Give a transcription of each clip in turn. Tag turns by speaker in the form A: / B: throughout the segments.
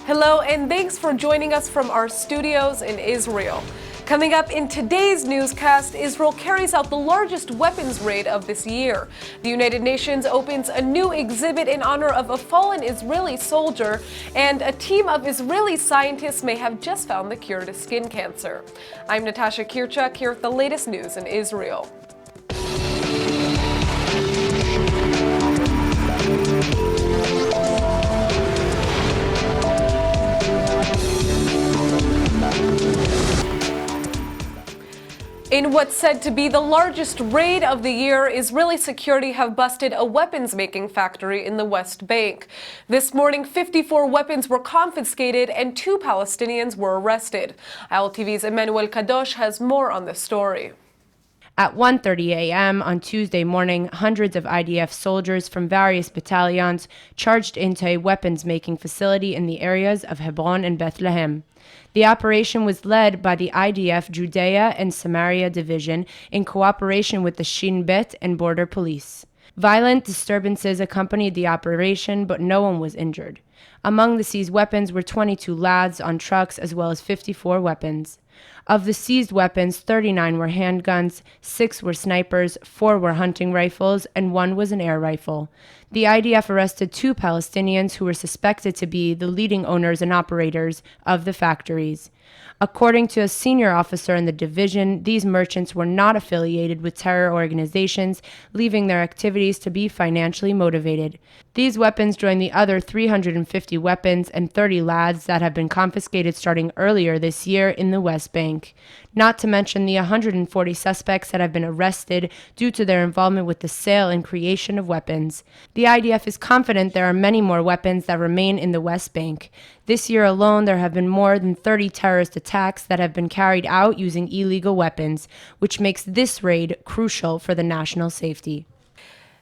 A: Hello, and thanks for joining us from our studios in Israel. Coming up in today's newscast, Israel carries out the largest weapons raid of this year. The United Nations opens a new exhibit in honor of a fallen Israeli soldier, and a team of Israeli scientists may have just found the cure to skin cancer. I'm Natasha Kirchuk here with the latest news in Israel. In what's said to be the largest raid of the year, Israeli security have busted a weapons-making factory in the West Bank. This morning, 54 weapons were confiscated and 2 Palestinians were arrested. ILTV's Emmanuel Kadosh has more on this story.
B: At 1:30 a.m. on Tuesday morning, hundreds of IDF soldiers from various battalions charged into a weapons-making facility in the areas of Hebron and Bethlehem. The operation was led by the IDF Judea and Samaria Division in cooperation with the Shin Bet and Border Police. Violent disturbances accompanied the operation, but no one was injured. Among the seized weapons were 22 laths on trucks as well as 54 weapons. Of the seized weapons, 39 were handguns, 6 were snipers, 4 were hunting rifles, and 1 was an air rifle. The IDF arrested 2 Palestinians who were suspected to be the leading owners and operators of the factories. According to a senior officer in the division, these merchants were not affiliated with terror organizations, leaving their activities to be financially motivated. These weapons join the other 350 weapons and 30 laths that have been confiscated starting earlier this year in the West Bank, not to mention the 140 suspects that have been arrested due to their involvement with the sale and creation of weapons. The IDF is confident there are many more weapons that remain in the West Bank. This year alone, there have been more than 30 terrorist attacks that have been carried out using illegal weapons, which makes this raid crucial for the national safety.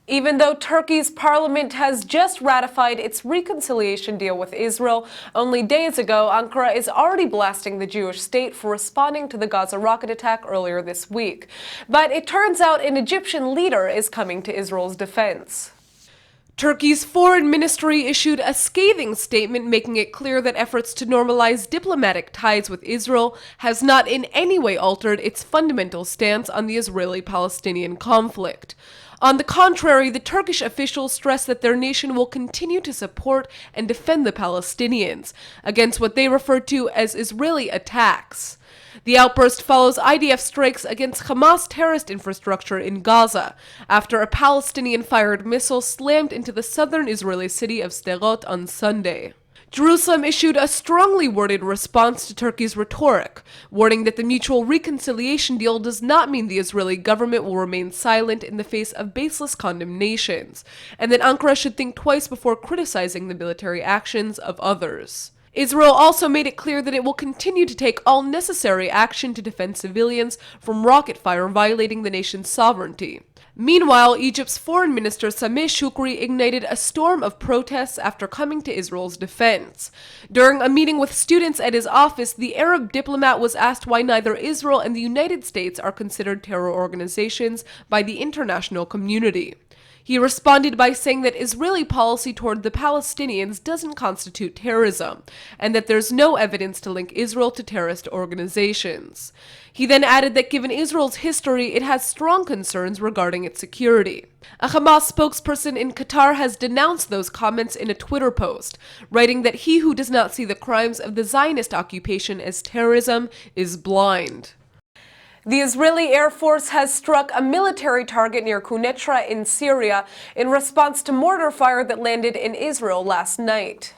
A: Even though Turkey's parliament has just ratified its reconciliation deal with Israel, only days ago, Ankara is already blasting the Jewish state for responding to the Gaza rocket attack earlier this week. But it turns out an Egyptian leader is coming to Israel's defense. Turkey's foreign ministry issued a scathing statement making it clear that efforts to normalize diplomatic ties with Israel has not in any way altered its fundamental stance on the Israeli-Palestinian conflict. On the contrary, the Turkish officials stress that their nation will continue to support and defend the Palestinians against what they refer to as Israeli attacks. The outburst follows IDF strikes against Hamas terrorist infrastructure in Gaza after a Palestinian-fired missile slammed into the southern Israeli city of Sderot on Sunday. Jerusalem issued a strongly worded response to Turkey's rhetoric, warning that the mutual reconciliation deal does not mean the Israeli government will remain silent in the face of baseless condemnations, and that Ankara should think twice before criticizing the military actions of others. Israel also made it clear that it will continue to take all necessary action to defend civilians from rocket fire violating the nation's sovereignty. Meanwhile, Egypt's foreign minister Sameh Shoukry ignited a storm of protests after coming to Israel's defense. During a meeting with students at his office, the Arab diplomat was asked why neither Israel and the United States are considered terror organizations by the international community. He responded by saying that Israeli policy toward the Palestinians doesn't constitute terrorism, and that there's no evidence to link Israel to terrorist organizations. He then added that given Israel's history, it has strong concerns regarding its security. A Hamas spokesperson in Qatar has denounced those comments in a Twitter post, writing that he who does not see the crimes of the Zionist occupation as terrorism is blind. The Israeli Air Force has struck a military target near Quneitra in Syria in response to mortar fire that landed in Israel last night.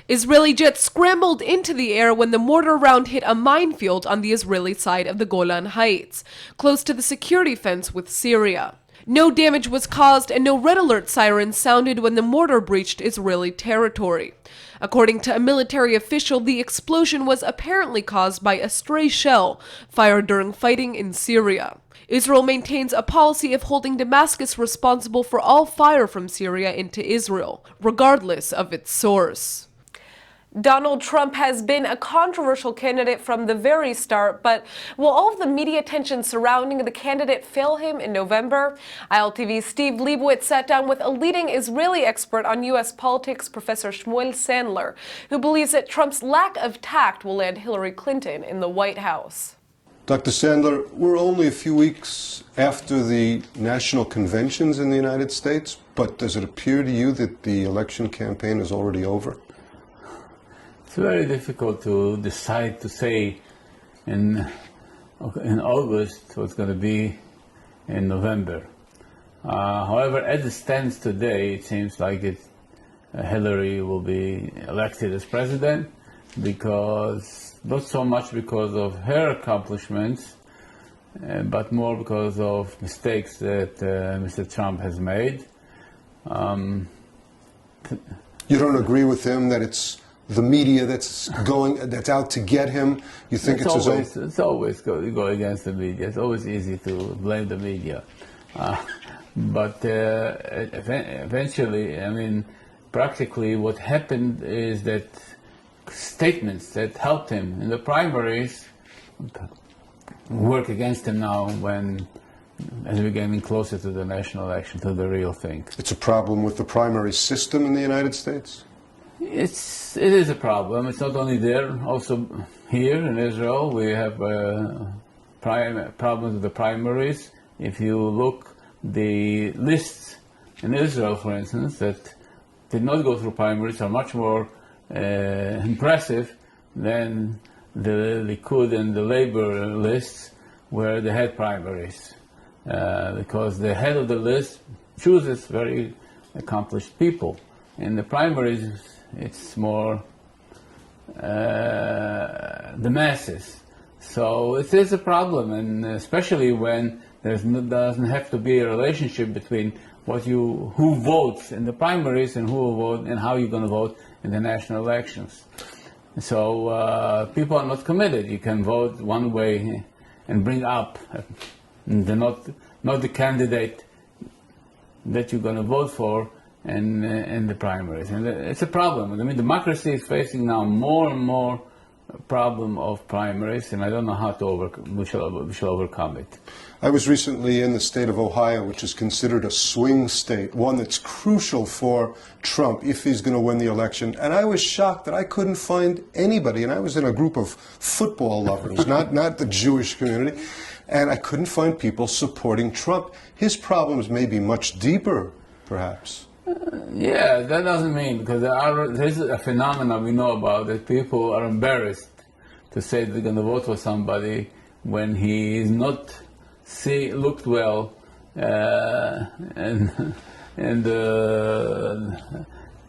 A: Israeli jets scrambled into the air when the mortar round hit a minefield on the Israeli side of the Golan Heights, close to the security fence with Syria. No damage was caused and no red alert sirens sounded when the mortar breached Israeli territory. According to a military official, the explosion was apparently caused by a stray shell fired during fighting in Syria. Israel maintains a policy of holding Damascus responsible for all fire from Syria into Israel, regardless of its source. Donald Trump has been a controversial candidate from the very start, but will all of the media attention surrounding the candidate fail him in November? ILTV's Steve Leibowitz sat down with a leading Israeli expert on U.S. politics, Professor Shmuel Sandler, who believes that Trump's lack of tact will land Hillary Clinton in the White House.
C: Dr. Sandler, we're only a few weeks after the national conventions in the United States, but does it appear to you that the election campaign is already over?
D: It's very difficult to decide to say in August what's going to be in November. However, as it stands today, it seems like Hillary will be elected as president, because not so much because of her accomplishments, but more because of mistakes that Mr. Trump has made.
C: You don't agree with him that it's the media that's out to get him? You think it's his own?
D: It's always go against the media. It's always easy to blame the media. But eventually, I mean, practically what happened is that statements that helped him in the primaries work against him now as we're getting closer to the national election, to the real thing.
C: It's a problem with the primary system in the United States?
D: It is a problem. It's not only there, also here in Israel we have problems with the primaries. If you look the lists in Israel, for instance, that did not go through primaries are much more impressive than the Likud and the Labor lists where they had primaries, because the head of the list chooses very accomplished people. In the primaries, it's more the masses. So it is a problem, and especially when doesn't have to be a relationship between who votes in the primaries and who will vote and how you're going to vote in the national elections. So people are not committed. You can vote one way and bring up not the candidate that you're going to vote for in the primaries. And it's a problem. I mean, democracy is facing now more and more problem of primaries, and I don't know how we shall overcome it.
C: I was recently in the state of Ohio, which is considered a swing state, one that's crucial for Trump if he's going to win the election. And I was shocked that I couldn't find anybody, and I was in a group of football lovers, not the Jewish community, and I couldn't find people supporting Trump. His problems may be much deeper, perhaps.
D: Yeah, that doesn't mean, because there's a phenomenon we know about, that people are embarrassed to say they're going to vote for somebody when he is not looked well and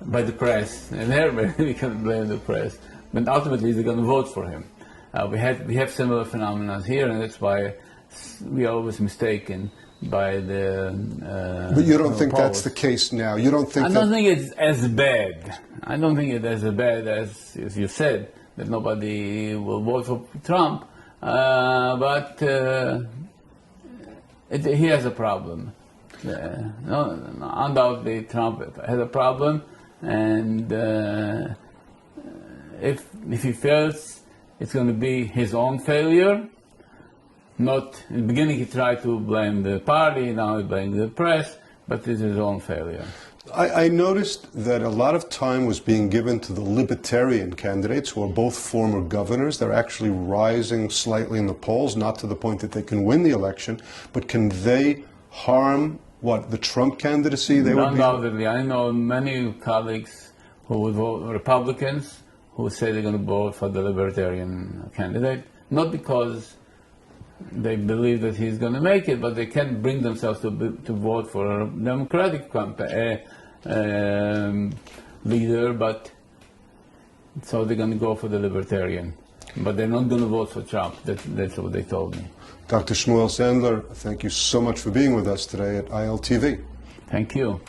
D: by the press, and everybody we can blame the press, but ultimately they're going to vote for him. We have similar phenomena here, and that's why we are always mistaken by the
C: but you don't think that's the case now? You don't think
D: I don't think it's as bad. I don't think it's as bad as you said, that nobody will vote for Trump, but he has a problem. Undoubtedly Trump has a problem, and if he fails, it's going to be his own failure. Not in the beginning he tried to blame the party, now he blames the press, but it's his own failure.
C: I noticed that a lot of time was being given to the libertarian candidates, who are both former governors. They're actually rising slightly in the polls, not to the point that they can win the election, but can they harm the Trump candidacy?
D: Undoubtedly. I know many colleagues who would vote Republicans who say they're going to vote for the libertarian candidate, not because they believe that he's going to make it, but they can't bring themselves to vote for a Democratic leader, but so they're going to go for the Libertarian. But they're not going to vote for Trump. That's what they told me.
C: Dr. Shmuel Sandler, thank you so much for being with us today at ILTV.
D: Thank you.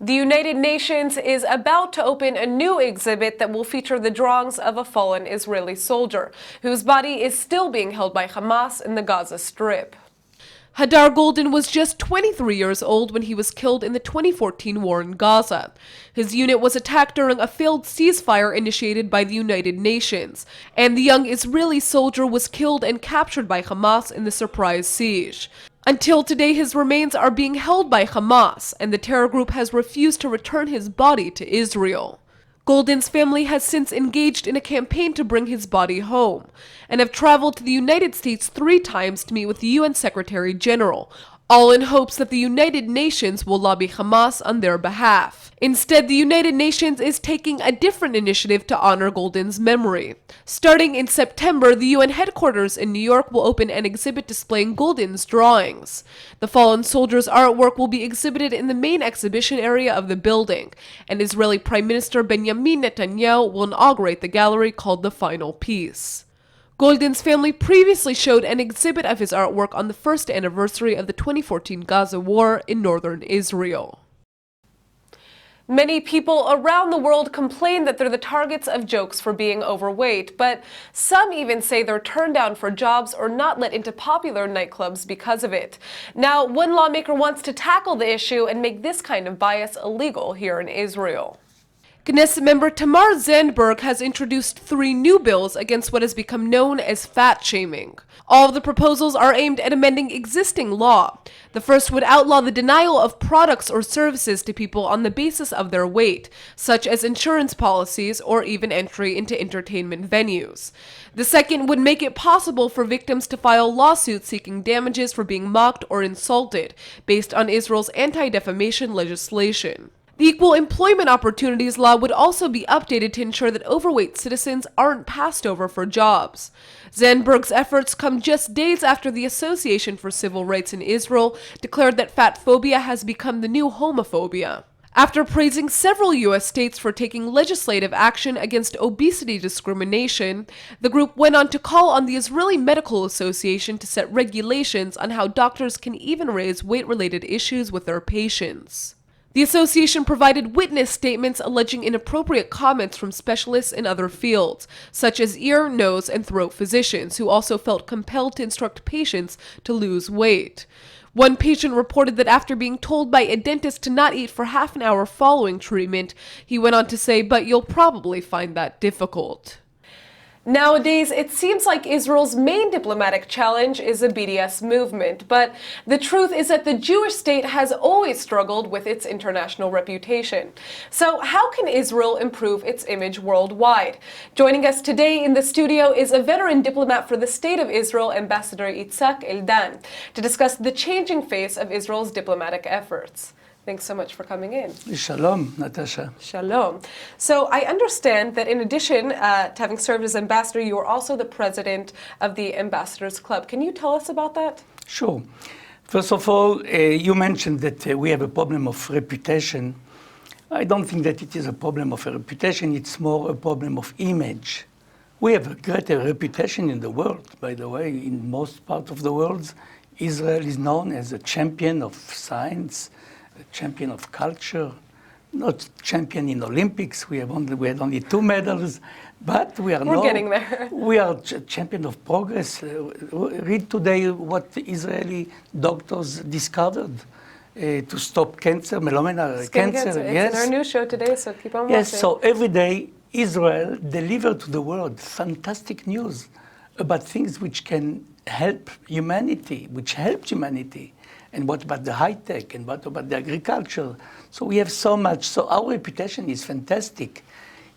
A: The United Nations is about to open a new exhibit that will feature the drawings of a fallen Israeli soldier, whose body is still being held by Hamas in the Gaza Strip. Hadar Goldin was just 23 years old when he was killed in the 2014 war in Gaza. His unit was attacked during a failed ceasefire initiated by the United Nations, and the young Israeli soldier was killed and captured by Hamas in the surprise siege. Until today, his remains are being held by Hamas, and the terror group has refused to return his body to Israel. Goldin's family has since engaged in a campaign to bring his body home, and have traveled to the United States 3 times to meet with the UN Secretary General, all in hopes that the United Nations will lobby Hamas on their behalf. Instead, the United Nations is taking a different initiative to honor Goldin's memory. Starting in September, the UN headquarters in New York will open an exhibit displaying Goldin's drawings. The fallen soldier's artwork will be exhibited in the main exhibition area of the building, and Israeli Prime Minister Benjamin Netanyahu will inaugurate the gallery called The Final Piece. Goldin's family previously showed an exhibit of his artwork on the first anniversary of the 2014 Gaza war in northern Israel. Many people around the world complain that they're the targets of jokes for being overweight, but some even say they're turned down for jobs or not let into popular nightclubs because of it. Now, one lawmaker wants to tackle the issue and make this kind of bias illegal here in Israel. Knesset member Tamar Zandberg has introduced 3 new bills against what has become known as fat shaming. All of the proposals are aimed at amending existing law. The first would outlaw the denial of products or services to people on the basis of their weight, such as insurance policies or even entry into entertainment venues. The second would make it possible for victims to file lawsuits seeking damages for being mocked or insulted, based on Israel's anti-defamation legislation. The Equal Employment Opportunities Law would also be updated to ensure that overweight citizens aren't passed over for jobs. Zandberg's efforts come just days after the Association for Civil Rights in Israel declared that fatphobia has become the new homophobia. After praising several U.S. states for taking legislative action against obesity discrimination, the group went on to call on the Israeli Medical Association to set regulations on how doctors can even raise weight-related issues with their patients. The association provided witness statements alleging inappropriate comments from specialists in other fields, such as ear, nose, and throat physicians, who also felt compelled to instruct patients to lose weight. One patient reported that after being told by a dentist to not eat for half an hour following treatment, he went on to say, "But you'll probably find that difficult." Nowadays, it seems like Israel's main diplomatic challenge is the BDS movement, but the truth is that the Jewish state has always struggled with its international reputation. So how can Israel improve its image worldwide? Joining us today in the studio is a veteran diplomat for the State of Israel, Ambassador Itzhak Eldan, to discuss the changing face of Israel's diplomatic efforts. Thanks so much for coming in.
E: Shalom, Natasha.
A: Shalom. So I understand that in addition to having served as ambassador, you are also the president of the Ambassadors Club. Can you tell us about that?
E: Sure. First of all, you mentioned that we have a problem of reputation. I don't think that it is a problem of a reputation. It's more a problem of image. We have a greater reputation in the world, by the way. In most parts of the world, Israel is known as a champion of science, a champion of culture, not champion in Olympics. We had only 2 medals, but we're
A: getting there.
E: We are champion of progress. Read today what Israeli doctors discovered to stop cancer, melanoma cancer.
A: It's in our news show today, so keep on watching.
E: Yes, so every day Israel delivered to the world fantastic news about things which can help humanity, which helped humanity. And what about the high tech? And what about the agriculture? So we have so much. So our reputation is fantastic.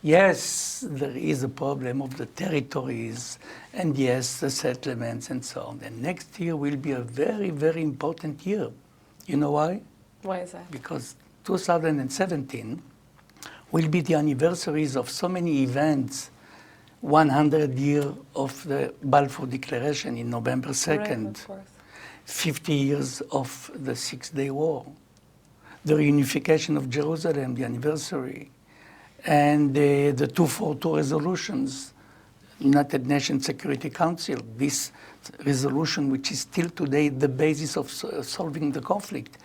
E: Yes, there is a problem of the territories, and yes, the settlements and so on. And next year will be a very, very important year. You know why?
A: Why is that?
E: Because 2017 will be the anniversaries of so many events. 100 years of the Balfour Declaration in November 2nd.
A: Right, of course.
E: 50 years of the Six-Day War, the reunification of Jerusalem, the anniversary, and the 242 resolutions, United Nations Security Council, this resolution which is still today the basis of solving the conflict.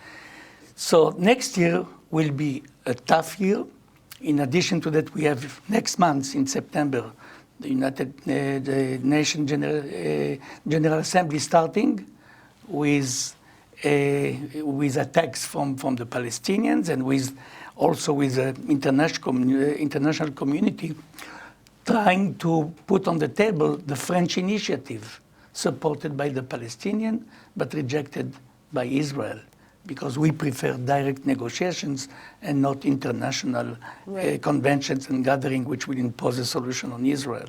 E: So next year will be a tough year. In addition to that, we have next month in September, the United Nations General Assembly starting with with attacks from the Palestinians and also with the international community trying to put on the table the French initiative supported by the Palestinian but rejected by Israel, because we prefer direct negotiations and not international conventions and gathering which will impose a solution on Israel.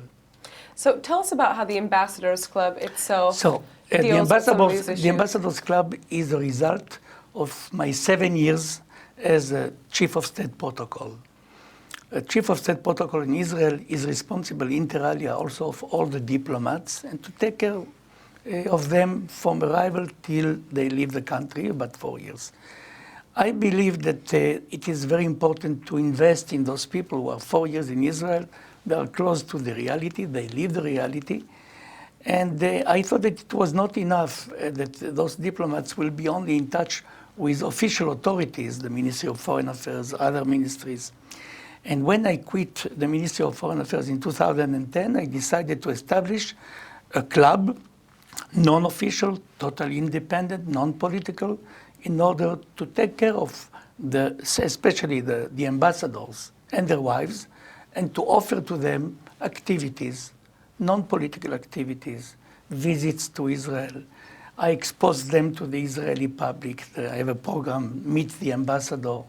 A: So tell us about how the Ambassadors Club itself
E: the
A: deals with some of these issues.
E: Ambassadors Club is a result of my 7 years as a Chief of State Protocol. A Chief of State Protocol in Israel is responsible inter alia also of all the diplomats and to take care of them from arrival till they leave the country, about 4 years. I believe that it is very important to invest in those people who are 4 years in Israel. They are close to the reality, they live the reality. And I thought that it was not enough that those diplomats will be only in touch with official authorities, the Ministry of Foreign Affairs, other ministries. And when I quit the Ministry of Foreign Affairs in 2010, I decided to establish a club, non-official, totally independent, non-political, in order to take care of especially the ambassadors and their wives, and to offer to them activities, non-political activities, visits to Israel. I expose them to the Israeli public. I have a program, Meet the Ambassador.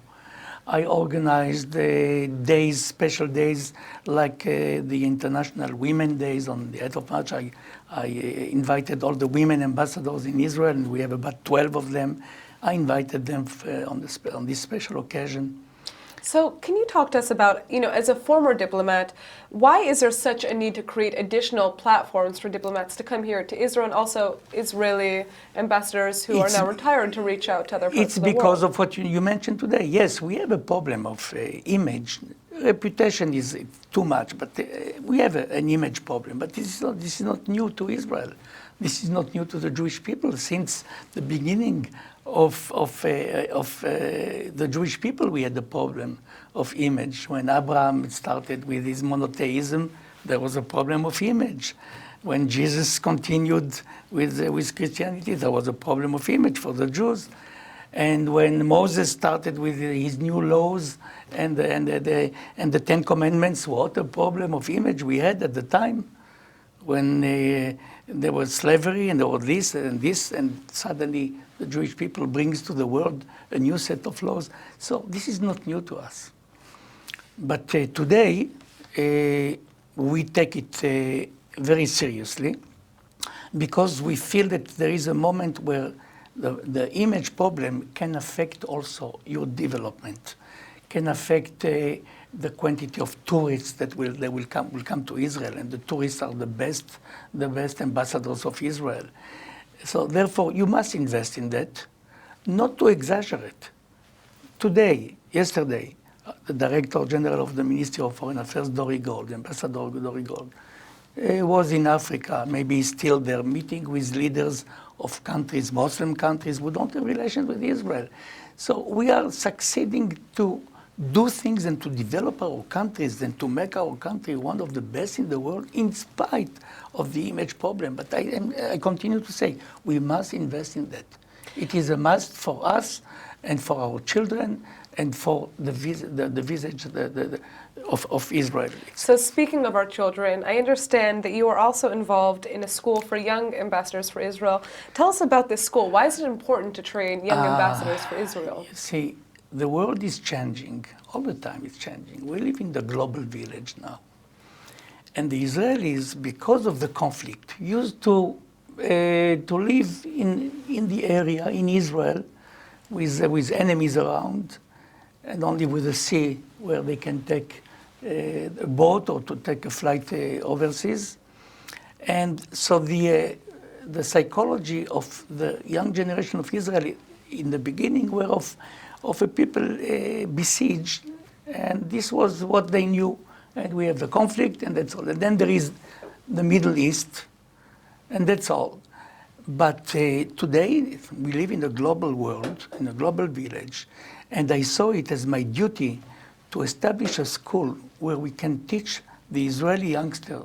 E: I organized days, special days, like the International Women Days on the 8th of March. I invited all the women ambassadors in Israel, and we have about 12 of them. I invited them on this special occasion.
A: So can you talk to us about, as a former diplomat, why is there such a need to create additional platforms for diplomats to come here to Israel, and also Israeli ambassadors who are now retired to reach out to other parts of the world?
E: It's because of what you mentioned today. Yes, we have a problem of image. Reputation is too much, but we have an image problem. But this is not new to Israel. This is not new to the Jewish people. Since the beginning of the Jewish people, we had the problem of image. When Abraham started with his monotheism, there was a problem of image. When Jesus continued with Christianity, there was a problem of image for the Jews. And when Moses started with his new laws and the Ten Commandments, what a problem of image we had at the time, when there was slavery and there was this, and suddenly the Jewish people brings to the world a new set of laws. So this is not new to us. But today, we take it very seriously, because we feel that there is a moment where the image problem can affect also your development, can affect the quantity of tourists that will come to Israel, and the tourists are the best ambassadors of Israel. So therefore, you must invest in that, not to exaggerate. Yesterday, the Director General of the Ministry of Foreign Affairs, Dori Gold, Ambassador Dori Gold, was in Africa. Maybe he's still there, meeting with leaders of countries, Muslim countries, who don't have relations with Israel. So we are succeeding to do things and to develop our countries and to make our country one of the best in the world, in spite of the image problem. But I continue to say, we must invest in that. It is a must for us and for our children and for the visage of Israel.
A: So speaking of our children, I understand that you are also involved in a school for young ambassadors for Israel. Tell us about this school. Why is it important to train young ambassadors for Israel?
E: See, the world is changing. All the time it's changing. We live in the global village now. And the Israelis, because of the conflict, used to live in the area, in Israel, with enemies around, and only with the sea where they can take a boat or to take a flight overseas. And so the psychology of the young generation of Israel in the beginning were of a people besieged, and this was what they knew. And we have the conflict, and that's all. And then there is the Middle East, and that's all. But today, we live in a global world, in a global village, and I saw it as my duty to establish a school where we can teach the Israeli youngster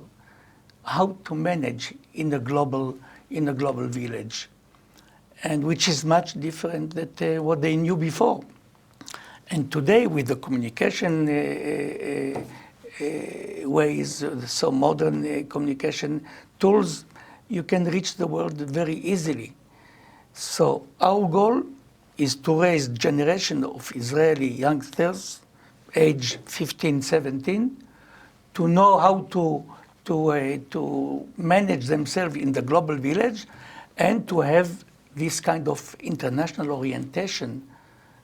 E: how to manage in a global village. and which is much different than what they knew before. And today, with the communication ways, so modern communication tools, you can reach the world very easily. So our goal is to raise generation of Israeli youngsters, age 15, 17, to know how to manage themselves in the global village and to have this kind of international orientation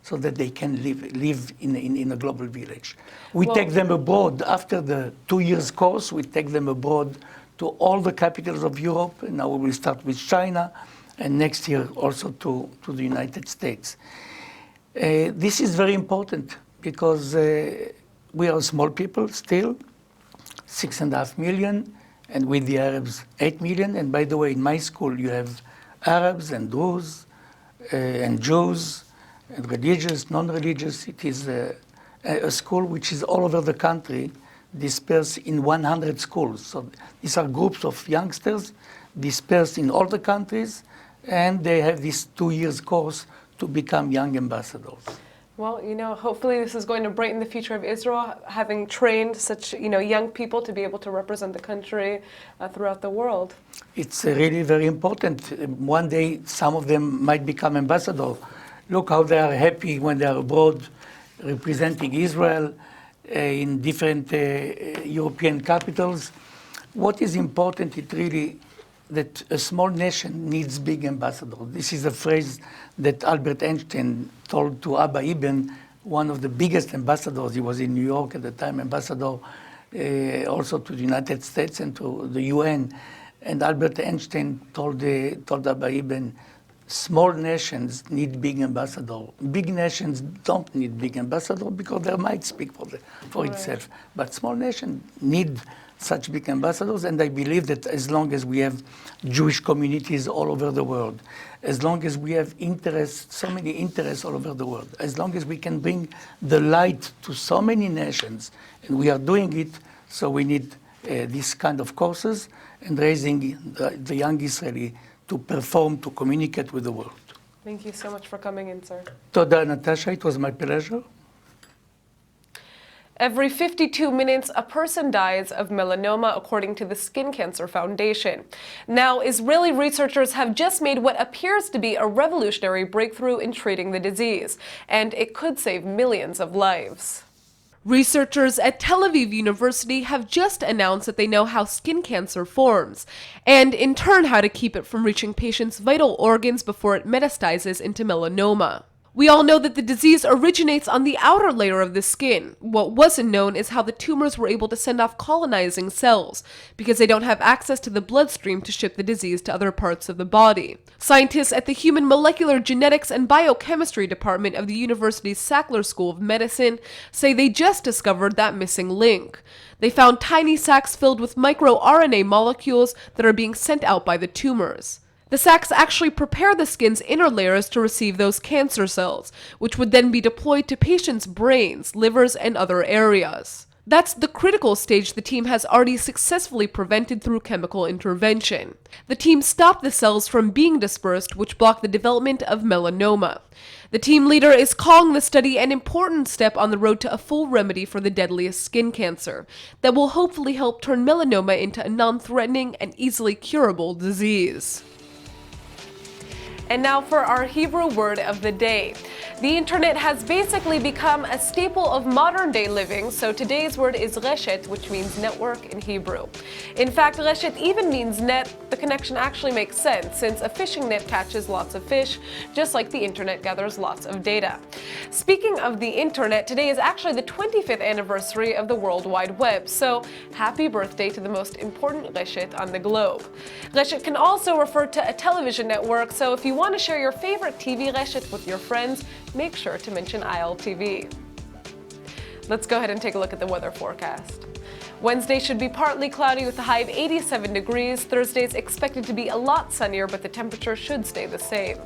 E: so that they can live in a global village. We take them abroad. After the 2 years course, we take them abroad to all the capitals of Europe. And now we will start with China, and next year also to the United States. This is very important because we are small people still, 6.5 million, and with the Arabs, 8 million. And by the way, in my school, you have Arabs and Druze and Jews, and religious, non-religious. It is a school which is all over the country, dispersed in 100 schools. So these are groups of youngsters dispersed in all the countries, and they have this 2 years course to become young ambassadors.
A: Well, hopefully this is going to brighten the future of Israel, having trained such, young people to be able to represent the country throughout the world.
E: It's really very important. One day, some of them might become ambassadors. Look how they are happy when they are abroad representing Israel in different European capitals. What is important is really that a small nation needs big ambassadors. This is a phrase that Albert Einstein told to Abba Ibn, one of the biggest ambassadors. He was in New York at the time, ambassador also to the United States and to the UN. And Albert Einstein told Abba Ibn, small nations need big ambassadors. Big nations don't need big ambassadors because they might speak for itself. But small nations need such big ambassadors, and I believe that as long as we have Jewish communities all over the world, as long as we have interests, so many interests all over the world, as long as we can bring the light to so many nations, and we are doing it, so we need this kind of courses and raising the young Israeli to perform, to communicate with the world.
A: Thank you so much for coming in, sir.
E: Toda, Natasha, it was my pleasure.
A: Every 52 minutes, a person dies of melanoma, according to the Skin Cancer Foundation. Now, Israeli researchers have just made what appears to be a revolutionary breakthrough in treating the disease, and it could save millions of lives. Researchers at Tel Aviv University have just announced that they know how skin cancer forms, and in turn how to keep it from reaching patients' vital organs before it metastasizes into melanoma. We all know that the disease originates on the outer layer of the skin. What wasn't known is how the tumors were able to send off colonizing cells, because they don't have access to the bloodstream to ship the disease to other parts of the body. Scientists at the Human Molecular Genetics and Biochemistry Department of the university's Sackler School of Medicine say they just discovered that missing link. They found tiny sacs filled with microRNA molecules that are being sent out by the tumors. The sacs actually prepare the skin's inner layers to receive those cancer cells, which would then be deployed to patients' brains, livers, and other areas. That's the critical stage the team has already successfully prevented through chemical intervention. The team stopped the cells from being dispersed, which blocked the development of melanoma. The team leader is calling the study an important step on the road to a full remedy for the deadliest skin cancer that will hopefully help turn melanoma into a non-threatening and easily curable disease. And now for our Hebrew word of the day. The internet has basically become a staple of modern-day living, so today's word is reshet, which means network in Hebrew. In fact, reshet even means net. The connection actually makes sense, since a fishing net catches lots of fish, just like the internet gathers lots of data. Speaking of the internet, today is actually the 25th anniversary of the World Wide Web, so happy birthday to the most important reshet on the globe. Reshet can also refer to a television network, so if you want to share your favorite TV reshet with your friends, make sure to mention ILTV. Let's go ahead and take a look at the weather forecast. Wednesday should be partly cloudy with a high of 87 degrees. Thursday is expected to be a lot sunnier, but the temperature should stay the same.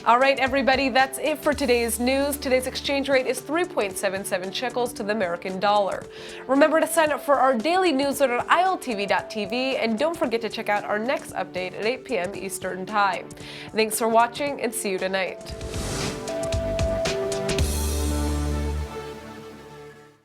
A: All right, everybody, that's it for today's news. Today's exchange rate is 3.77 shekels to the American dollar. Remember to sign up for our daily newsletter at iltv.tv, and don't forget to check out our next update at 8 p.m. Eastern Time. Thanks for watching, and see you tonight.